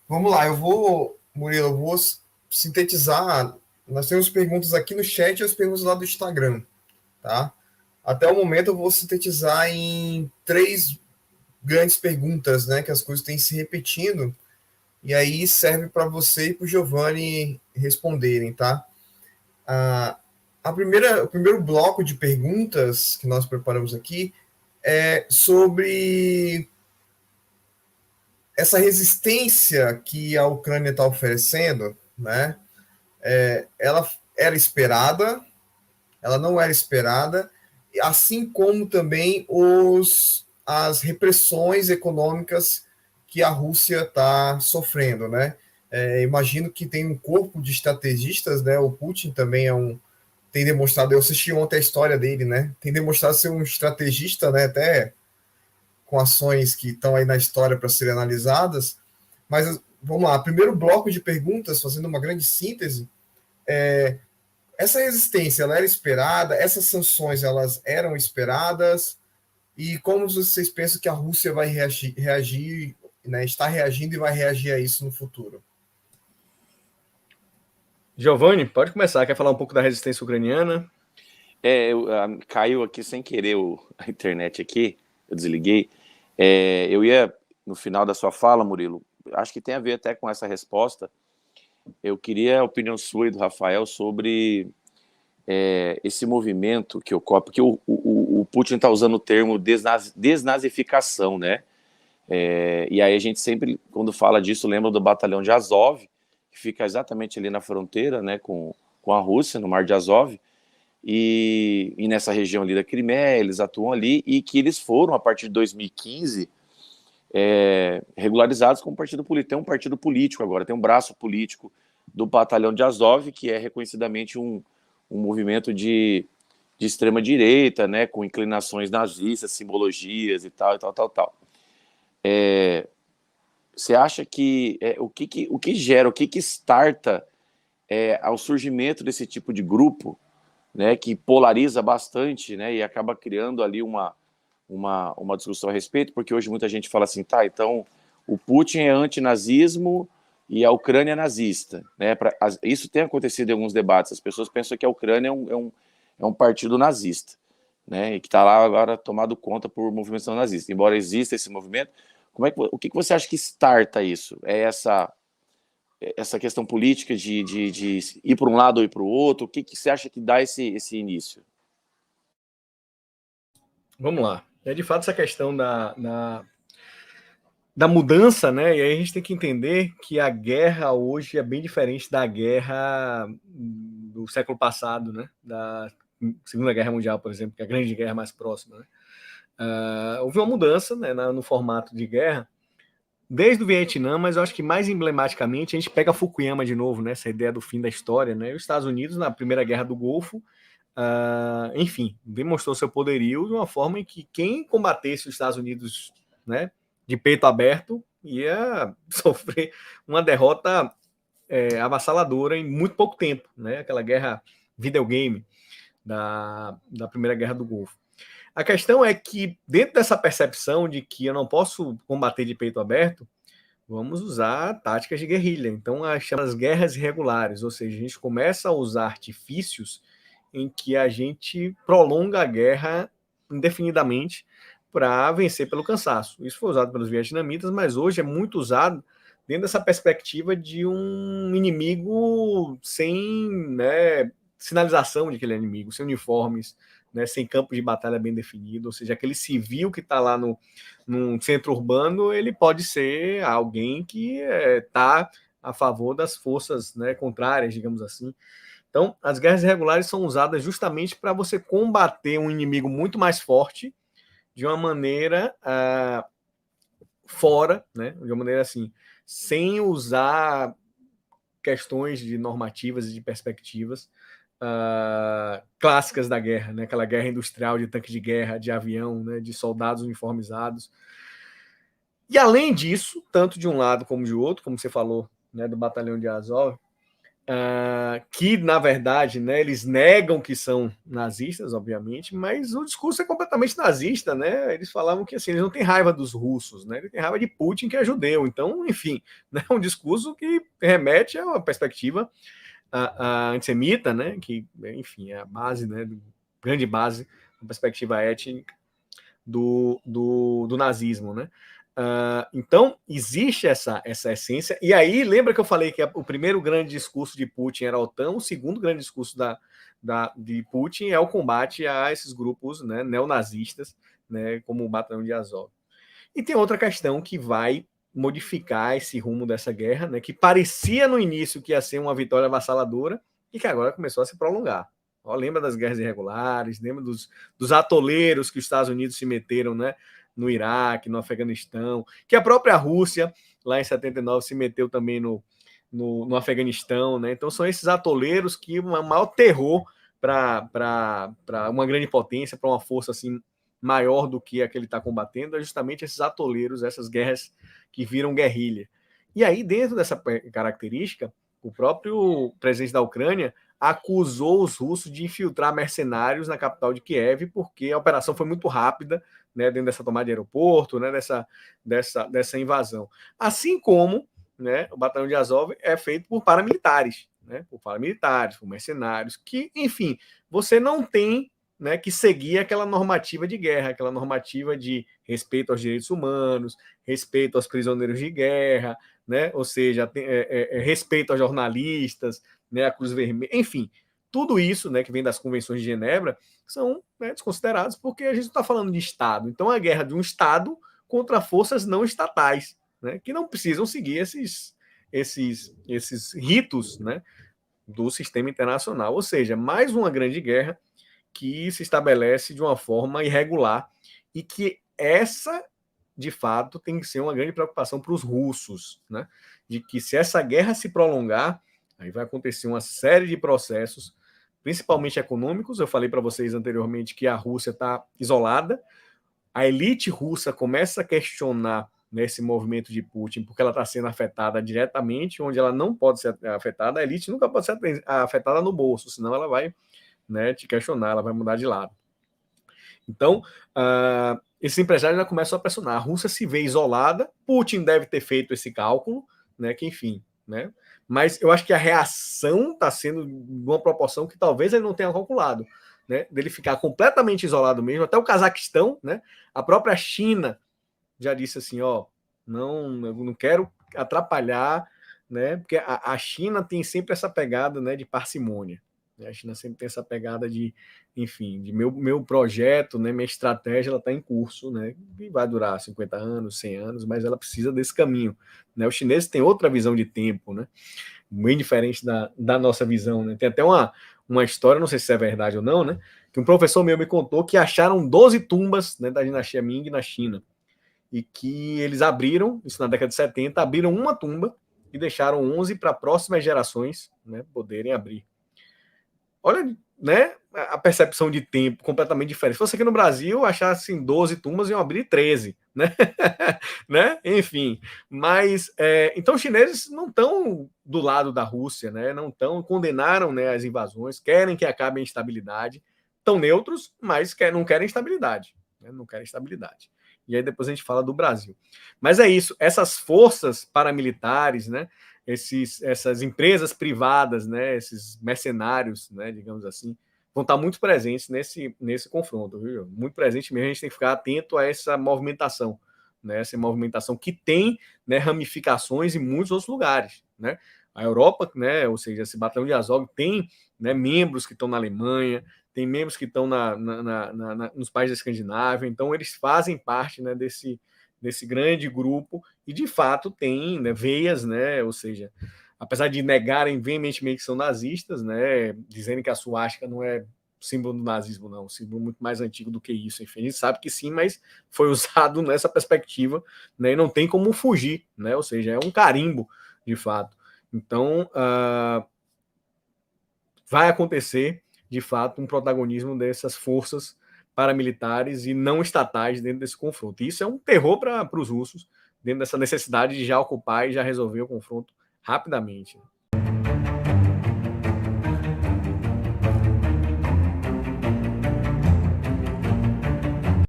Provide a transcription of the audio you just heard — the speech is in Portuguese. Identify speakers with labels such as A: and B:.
A: Vamos lá, Murilo, eu vou sintetizar. Nós temos perguntas aqui no chat e as perguntas lá do Instagram, tá? Até o momento eu vou sintetizar em três grandes perguntas, né? Que as coisas têm se repetindo, e aí serve para você e para o Giovanni responderem, tá? A, o primeiro bloco de perguntas que nós preparamos aqui é sobre essa resistência que a Ucrânia está oferecendo, né? Ela era esperada, ela não era esperada, assim como também as repressões econômicas que a Rússia está sofrendo, né? Imagino que tem um corpo de estrategistas, né? O Putin também tem demonstrado, eu assisti ontem a história dele, né? Tem demonstrado ser um estrategista, né? Até com ações que estão aí na história para serem analisadas. Mas vamos lá, primeiro bloco de perguntas, fazendo uma grande síntese. Essa resistência, ela era esperada? Essas sanções, elas eram esperadas? E como vocês pensam que a Rússia vai reagir, né, está reagindo e vai reagir a isso no futuro?
B: Giovanni, pode começar. Quer falar um pouco da resistência ucraniana?
C: Caiu aqui sem querer a internet aqui, eu desliguei. Eu ia, no final da sua fala, Murilo, acho que tem a ver até com essa resposta. Eu queria a opinião sua e do Rafael sobre esse movimento que ocorre, porque o Putin está usando o termo desnazificação, né? E aí a gente sempre, quando fala disso, lembra do batalhão de Azov, que fica exatamente ali na fronteira, né, com a Rússia, no Mar de Azov, e nessa região ali da Crimeia, eles atuam ali, e que eles foram, a partir de 2015, regularizados como partido político. Tem um partido político agora, tem um braço político do batalhão de Azov, que é reconhecidamente um movimento de extrema-direita, né, com inclinações nazistas, simbologias e tal, e tal, tal, tal. Você acha que o que gera, o que starta ao surgimento desse tipo de grupo, né, que polariza bastante, né, e acaba criando ali uma discussão a respeito, porque hoje muita gente fala assim, tá, então o Putin é antinazismo e a Ucrânia é nazista, né? Isso tem acontecido em alguns debates, as pessoas pensam que a Ucrânia é um partido nazista, né, e que está lá agora tomado conta por movimentação nazista, embora exista esse movimento. O que você acha que starta isso? É essa questão política de ir para um lado ou ir para o outro? O que você acha que dá esse início?
B: Vamos lá. De fato, essa questão da mudança, né? E aí a gente tem que entender que a guerra hoje é bem diferente da guerra do século passado, né? Da Segunda Guerra Mundial, por exemplo, que é a grande guerra mais próxima, né? Houve uma mudança, né, no formato de guerra desde o Vietnã, mas eu acho que mais emblematicamente a gente pega Fukuyama de novo, né? Essa ideia do fim da história, né? Os Estados Unidos na Primeira Guerra do Golfo, enfim, demonstrou seu poderio de uma forma em que quem combatesse os Estados Unidos, né, de peito aberto, ia sofrer uma derrota avassaladora em muito pouco tempo, né? Aquela guerra videogame da Primeira Guerra do Golfo. A questão é que, dentro dessa percepção de que eu não posso combater de peito aberto, vamos usar táticas de guerrilha. Então, as chamadas guerras irregulares, ou seja, a gente começa a usar artifícios em que a gente prolonga a guerra indefinidamente para vencer pelo cansaço. Isso foi usado pelos vietnamitas, mas hoje é muito usado dentro dessa perspectiva de um inimigo sem, né, sinalização de que ele é inimigo, sem uniformes, né, sem campo de batalha bem definido, ou seja, aquele civil que está lá num centro urbano, ele pode ser alguém que está a favor das forças, né, contrárias, digamos assim. Então, as guerras irregulares são usadas justamente para você combater um inimigo muito mais forte de uma maneira fora, né, de uma maneira assim, sem usar questões de normativas e de perspectivas clássicas da guerra, né? Aquela guerra industrial de tanque de guerra, de avião, né? De soldados uniformizados. E além disso, tanto de um lado como de outro, como você falou, né, do batalhão de Azov, que, na verdade, né, eles negam que são nazistas, obviamente, mas o discurso é completamente nazista, né? Eles falavam que assim, eles não têm raiva dos russos, né? Eles têm raiva de Putin, que é judeu. Então, enfim, né, um discurso que remete a uma perspectiva antissemita, né? Que, enfim, é a base, né? Grande base da perspectiva étnica do nazismo, né? Então, existe essa essência. E aí, lembra que eu falei que o primeiro grande discurso de Putin era a OTAN, o segundo grande discurso de Putin é o combate a esses grupos, né, neonazistas, né, como o Batalhão de Azov. E tem outra questão que vai modificar esse rumo dessa guerra, né, que parecia no início que ia ser uma vitória avassaladora e que agora começou a se prolongar. Ó, lembra das guerras irregulares, lembra dos atoleiros que os Estados Unidos se meteram, né, no Iraque, no Afeganistão, que a própria Rússia, lá em 79, se meteu também no Afeganistão, né? Então são esses atoleiros que o maior terror para uma grande potência, para uma força assim maior do que a que ele está combatendo, é justamente esses atoleiros, essas guerras que viram guerrilha. E aí, dentro dessa característica, o próprio presidente da Ucrânia acusou os russos de infiltrar mercenários na capital de Kiev, porque a operação foi muito rápida, né, dentro dessa tomada de aeroporto, né, dessa invasão. Assim como, né, o Batalhão de Azov é feito por paramilitares, né, por mercenários, que, enfim, você não tem, né, que seguir aquela normativa de guerra, aquela normativa de respeito aos direitos humanos, respeito aos prisioneiros de guerra, né, ou seja, respeito aos jornalistas, né, a Cruz Vermelha, enfim, tudo isso, né, que vem das convenções de Genebra, são, né, desconsiderados porque a gente não está falando de Estado. Então, é a guerra de um Estado contra forças não estatais, né, que não precisam seguir esses ritos, né, do sistema internacional. Ou seja, mais uma grande guerra que se estabelece de uma forma irregular e que essa, de fato, tem que ser uma grande preocupação para os russos, né, de que se essa guerra se prolongar, aí vai acontecer uma série de processos, principalmente econômicos. Eu falei para vocês anteriormente que a Rússia está isolada. A elite russa começa a questionar nesse movimento de Putin, porque ela está sendo afetada diretamente, onde ela não pode ser afetada. A elite nunca pode ser afetada no bolso, senão ela vai, né, te questionar, ela vai mudar de lado. Então, esses empresários já começam a pressionar. A Rússia se vê isolada, Putin deve ter feito esse cálculo, né, que enfim, né, mas eu acho que a reação está sendo de uma proporção que talvez ele não tenha calculado, né, dele ficar completamente isolado mesmo. Até o Cazaquistão, né, a própria China já disse assim, ó, eu não quero atrapalhar, né, porque a China tem sempre essa pegada, né, de parcimônia. A China sempre tem essa pegada de, enfim, de meu projeto, né, minha estratégia, ela está em curso, né, e vai durar 50 anos, 100 anos, mas ela precisa desse caminho, né. Os chineses têm outra visão de tempo, né, bem diferente da nossa visão, né. Tem até uma história, não sei se é verdade ou não, né, que um professor meu me contou que acharam 12 tumbas, né, da dinastia Ming na China, e que eles abriram, isso na década de 70, abriram uma tumba e deixaram 11 para próximas gerações, né, poderem abrir. Olha, né, a percepção de tempo completamente diferente. Se fosse aqui no Brasil, achassem 12 tumbas, iam abrir 13, né? né? Enfim, mas então os chineses não estão do lado da Rússia, né? Não estão, condenaram, né, as invasões, querem que acabe a instabilidade, estão neutros, mas não querem estabilidade, né? Não querem estabilidade. E aí depois a gente fala do Brasil. Mas é isso, essas forças paramilitares, né? Essas empresas privadas, né, esses mercenários, né, digamos assim, vão estar muito presentes nesse confronto, viu? Muito presente mesmo. A gente tem que ficar atento a essa movimentação, né, essa movimentação que tem, né, ramificações em muitos outros lugares, né? A Europa, né, ou seja, esse Batalhão de Azov tem, né, membros que estão na Alemanha, tem membros que estão nos países da Escandinávia, então eles fazem parte, né, desse grande grupo e de fato tem, né, veias, né, ou seja, apesar de negarem veementemente que são nazistas, né, dizendo que a suástica não é símbolo do nazismo, não, um símbolo muito mais antigo do que isso, enfim, a gente sabe que sim, mas foi usado nessa perspectiva, né, e não tem como fugir, né, ou seja, é um carimbo, de fato. Então, vai acontecer, de fato, um protagonismo dessas forças paramilitares e não estatais dentro desse confronto. E isso é um terror para os russos, dentro dessa necessidade de já ocupar e já resolver o confronto rapidamente.